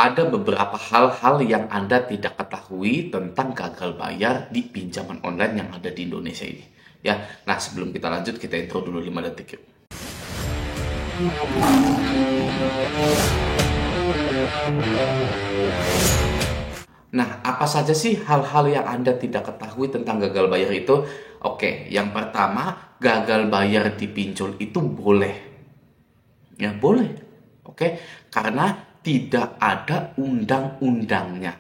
ada beberapa hal-hal yang Anda tidak ketahui tentang gagal bayar di pinjaman online yang ada di Indonesia ini. Ya, nah sebelum kita lanjut, kita intro dulu 5 detik yuk. Nah, apa saja sih hal-hal yang Anda tidak ketahui tentang gagal bayar itu? Oke, yang pertama, gagal bayar di pinjol itu boleh. Ya, boleh. Oke, karena tidak ada undang-undangnya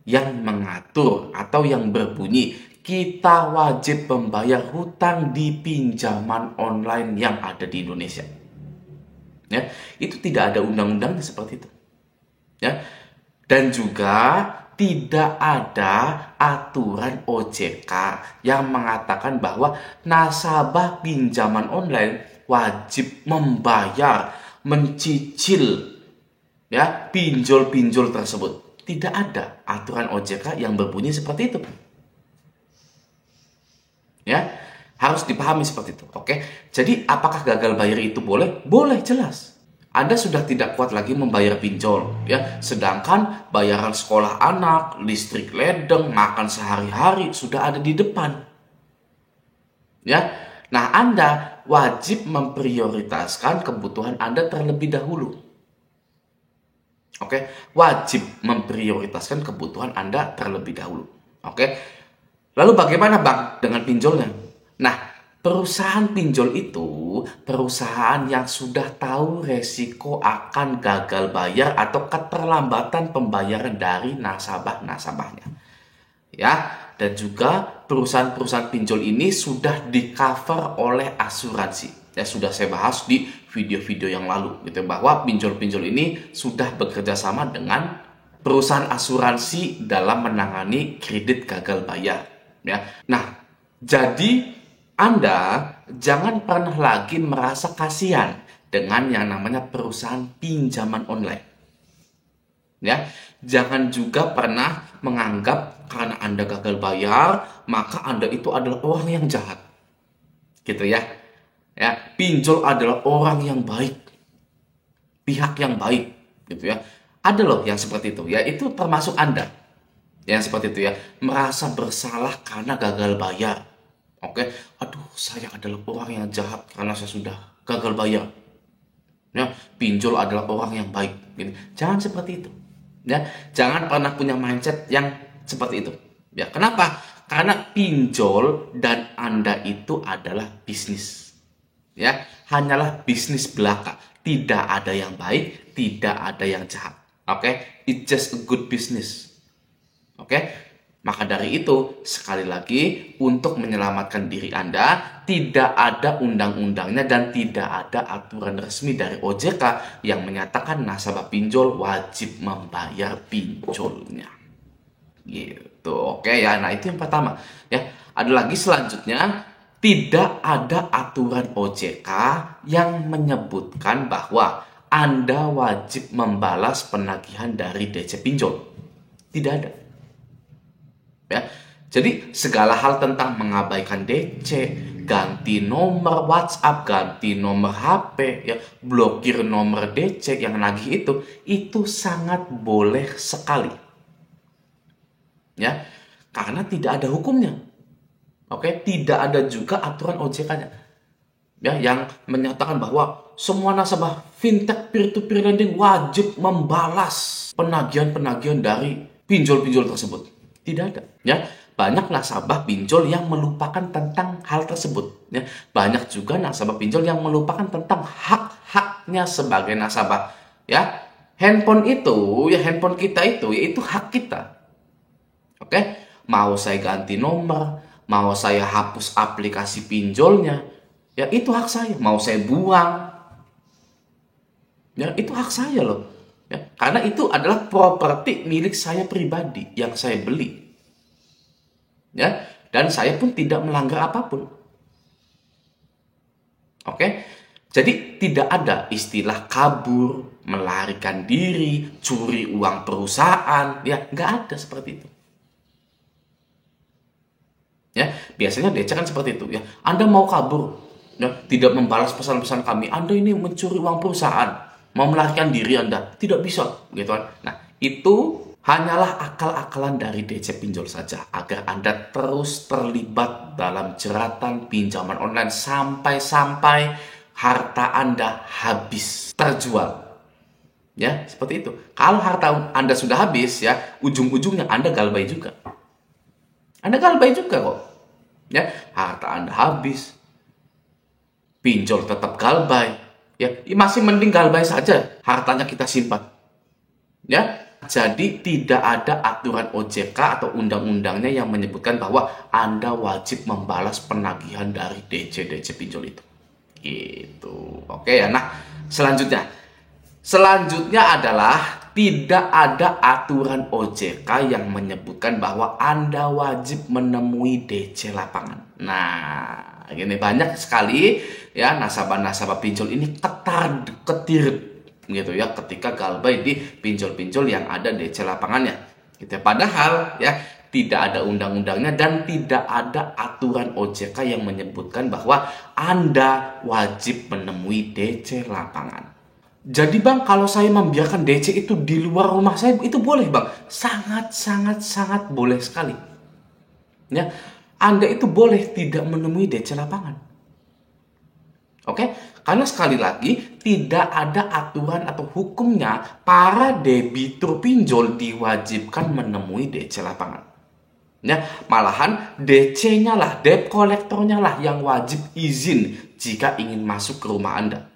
yang mengatur atau yang berbunyi kita wajib membayar hutang di pinjaman online yang ada di Indonesia. Ya, itu tidak ada undang-undangnya seperti itu. Ya, dan juga tidak ada aturan OJK yang mengatakan bahwa nasabah pinjaman online wajib membayar, mencicil ya pinjol-pinjol tersebut. Tidak ada aturan OJK yang berbunyi seperti itu. Ya, harus dipahami seperti itu. Oke. Jadi apakah gagal bayar itu boleh? Boleh, jelas. Anda sudah tidak kuat lagi membayar pinjol, ya. Sedangkan bayaran sekolah anak, listrik ledeng, makan sehari-hari sudah ada di depan. Ya. Nah, Anda wajib memprioritaskan kebutuhan Anda terlebih dahulu. Oke, wajib memprioritaskan kebutuhan Anda terlebih dahulu. Oke. Lalu bagaimana, Bang, dengan pinjolnya? Nah, perusahaan pinjol itu perusahaan yang sudah tahu resiko akan gagal bayar atau keterlambatan pembayaran dari nasabah-nasabahnya. Ya, dan juga perusahaan-perusahaan pinjol ini sudah di-cover oleh asuransi. Ya, sudah saya bahas di video-video yang lalu gitu, bahwa pinjol-pinjol ini sudah bekerja sama dengan perusahaan asuransi dalam menangani kredit gagal bayar. Ya. Nah, jadi Anda jangan pernah lagi merasa kasihan dengan yang namanya perusahaan pinjaman online. Ya, jangan juga pernah menganggap karena Anda gagal bayar, maka Anda itu adalah orang yang jahat. Gitu ya. Ya, pinjol adalah orang yang baik. Pihak yang baik, gitu ya. Ada loh yang seperti itu, ya, itu termasuk Anda. Yang seperti itu ya, merasa bersalah karena gagal bayar. Oke, aduh, saya adalah orang yang jahat karena saya sudah gagal bayar. Ya, pinjol adalah orang yang baik. Gitu. Jangan seperti itu. Ya, jangan pernah punya mindset yang seperti itu. Ya, kenapa? Karena pinjol dan Anda itu adalah bisnis. Ya, hanyalah bisnis belaka. Tidak ada yang baik, tidak ada yang jahat. Oke, it's just a good business. Oke, maka dari itu, sekali lagi, untuk menyelamatkan diri Anda, tidak ada undang-undangnya dan tidak ada aturan resmi dari OJK yang menyatakan nasabah pinjol wajib membayar pinjolnya. Gitu, oke ya. Nah, itu yang pertama. Ya, ada lagi selanjutnya, tidak ada aturan OJK yang menyebutkan bahwa Anda wajib membalas penagihan dari DC pinjol. Tidak ada. Ya, jadi segala hal tentang mengabaikan DC, ganti nomor WhatsApp, ganti nomor HP, ya, blokir nomor DC yang nagih itu sangat boleh sekali. Ya, karena tidak ada hukumnya. Oke, tidak ada juga aturan OJK-nya. Ya, yang menyatakan bahwa semua nasabah fintech peer-to-peer lending wajib membalas penagihan-penagihan dari pinjol-pinjol tersebut. Tidak ada. Ya, banyak nasabah pinjol yang melupakan tentang hal tersebut. Ya, banyak juga nasabah pinjol yang melupakan tentang hak-haknya sebagai nasabah. Ya, handphone itu, ya handphone kita itu, yaitu hak kita. Oke, mau saya ganti nomor, mau saya hapus aplikasi pinjolnya, ya itu hak saya. Mau saya buang, ya itu hak saya loh. Ya, karena itu adalah properti milik saya pribadi yang saya beli. Ya, dan saya pun tidak melanggar apapun. Oke, jadi tidak ada istilah kabur, melarikan diri, curi uang perusahaan, ya nggak ada seperti itu. Ya, biasanya DC kan seperti itu ya. Anda mau kabur, ya, tidak membalas pesan-pesan kami, Anda ini mencuri uang perusahaan, mau melarikan diri Anda, tidak bisa, gitu kan. Nah, itu hanyalah akal-akalan dari DC pinjol saja agar Anda terus terlibat dalam jeratan pinjaman online sampai harta Anda habis terjual. Ya, seperti itu. Kalau harta Anda sudah habis ya, ujung-ujungnya Anda galbay juga. Anda galbay juga kok. Ya, harta Anda habis. Pinjol tetap galbay. Ya, masih mending galbay saja, hartanya kita simpan. Ya, jadi tidak ada aturan OJK atau undang-undangnya yang menyebutkan bahwa Anda wajib membalas penagihan dari DC pinjol itu. Gitu. Oke ya. Nah, selanjutnya adalah tidak ada aturan OJK yang menyebutkan bahwa Anda wajib menemui DC lapangan. Nah, ini banyak sekali ya nasabah-nasabah pinjol ini ketir gitu ya ketika galbay di pinjol-pinjol yang ada DC lapangannya gitu ya. Padahal ya tidak ada undang-undangnya dan tidak ada aturan OJK yang menyebutkan bahwa Anda wajib menemui DC lapangan. Jadi Bang, kalau saya membiarkan DC itu di luar rumah saya itu boleh Bang? Sangat boleh sekali. Ya, Anda itu boleh tidak menemui DC lapangan. Oke, karena sekali lagi tidak ada aturan atau hukumnya para debitur pinjol diwajibkan menemui DC lapangan. Ya, malahan DC-nya lah, debt kolektornya lah yang wajib izin jika ingin masuk ke rumah Anda.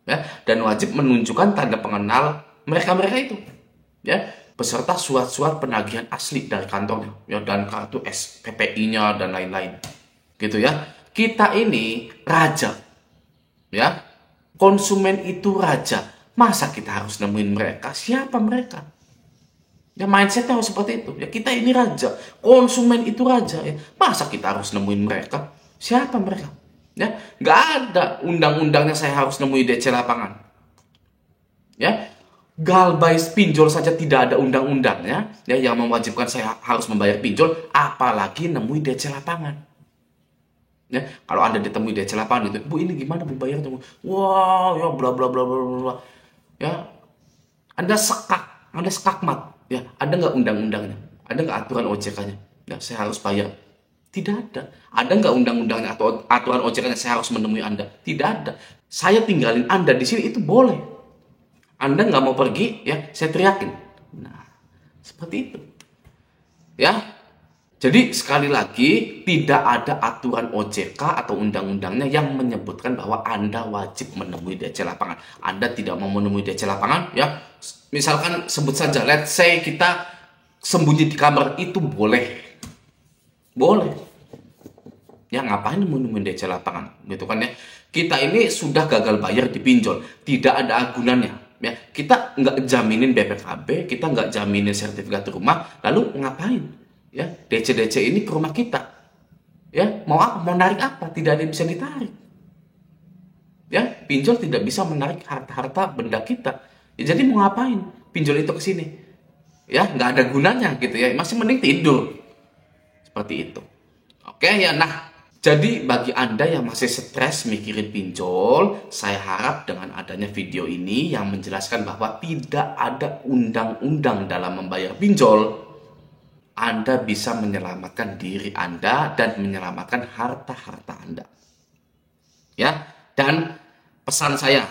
Ya, dan wajib menunjukkan tanda pengenal mereka-mereka itu. Ya, beserta surat-surat penagihan asli dari kantornya, ya, dan kartu SPPI-nya dan lain-lain. Gitu ya. Kita ini raja. Ya, konsumen itu raja. Masa kita harus nemuin mereka? Siapa mereka? Ya, mindsetnya harus seperti itu. Ya, kita ini raja, konsumen itu raja. Ya, masa kita harus nemuin mereka? Siapa mereka? Ya, nggak ada undang-undangnya saya harus nemuin DC lapangan. Ya, galbay pinjol saja tidak ada undang-undangnya ya yang mewajibkan saya harus membayar pinjol, apalagi nemuin DC lapangan. Ya, kalau Anda ditemui DC lapangan gitu, Bu ini gimana Bu bayarnya? Wow, ya bla bla bla bla bla. Ya, Anda skakmat. Ya, ada nggak undang-undangnya? Ada nggak aturan OJK-nya? Ya, saya harus bayar. Tidak ada. Ada nggak undang-undangnya atau aturan OJK-nya saya harus menemui Anda? Tidak ada. Saya tinggalin Anda di sini itu boleh. Anda nggak mau pergi, ya saya teriakin. Nah, seperti itu. Ya. Jadi sekali lagi tidak ada aturan OJK atau undang-undangnya yang menyebutkan bahwa Anda wajib menemui DC lapangan. Anda tidak mau menemui DC lapangan, ya misalkan sebut saja, let's say kita sembunyi di kamar, itu boleh. Boleh. Ya ngapain nemuin DC lapangan, gitu kan ya. Kita ini sudah gagal bayar di pinjol, tidak ada agunannya. Ya, kita nggak jaminin BPKB, kita nggak jaminin sertifikat rumah, lalu ngapain? Ya, DC ini ke rumah kita. Ya, mau apa? Mau narik apa? Tidak ada yang bisa ditarik. Ya, pinjol tidak bisa menarik harta-harta benda kita. Ya, jadi mau ngapain? Pinjol itu ke sini. Ya, nggak ada gunanya gitu ya. Masih mending tidur. Seperti itu. Oke ya, nah. Jadi bagi Anda yang masih stres mikirin pinjol, saya harap dengan adanya video ini yang menjelaskan bahwa tidak ada undang-undang dalam membayar pinjol, Anda bisa menyelamatkan diri Anda dan menyelamatkan harta-harta Anda. Ya, dan pesan saya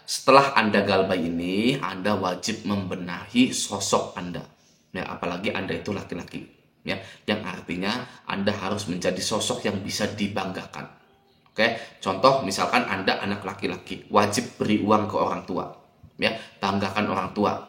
setelah Anda galbay ini, Anda wajib membenahi sosok Anda. Ya, apalagi Anda itu laki-laki. Ya, yang artinya Anda harus menjadi sosok yang bisa dibanggakan. Oke, contoh misalkan Anda anak laki-laki, wajib beri uang ke orang tua. Ya, banggakan orang tua.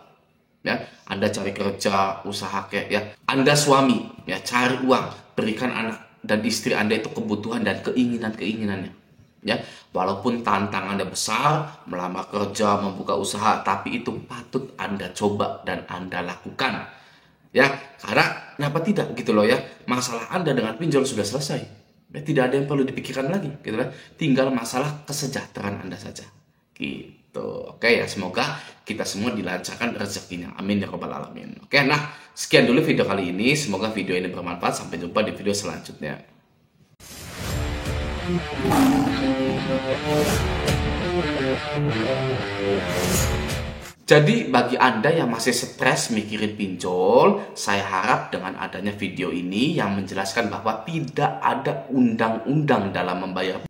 Ya, Anda cari kerja, usaha ya. Anda suami, ya cari uang, berikan anak dan istri Anda itu kebutuhan dan keinginannya. Ya, walaupun tantangannya besar, melamar kerja, membuka usaha, tapi itu patut Anda coba dan Anda lakukan. Ya, karena kenapa tidak gitu loh ya. Masalah Anda dengan pinjol sudah selesai. Ya, tidak ada yang perlu dipikirkan lagi gitu kan. Tinggal masalah kesejahteraan Anda saja. Gitu. Oke ya, semoga kita semua dilancarkan rezekinya. Amin ya rabbal alamin. Oke, nah sekian dulu video kali ini. Semoga video ini bermanfaat. Sampai jumpa di video selanjutnya. Jadi bagi Anda yang masih stres mikirin pinjol, saya harap dengan adanya video ini yang menjelaskan bahwa tidak ada undang-undang dalam membayar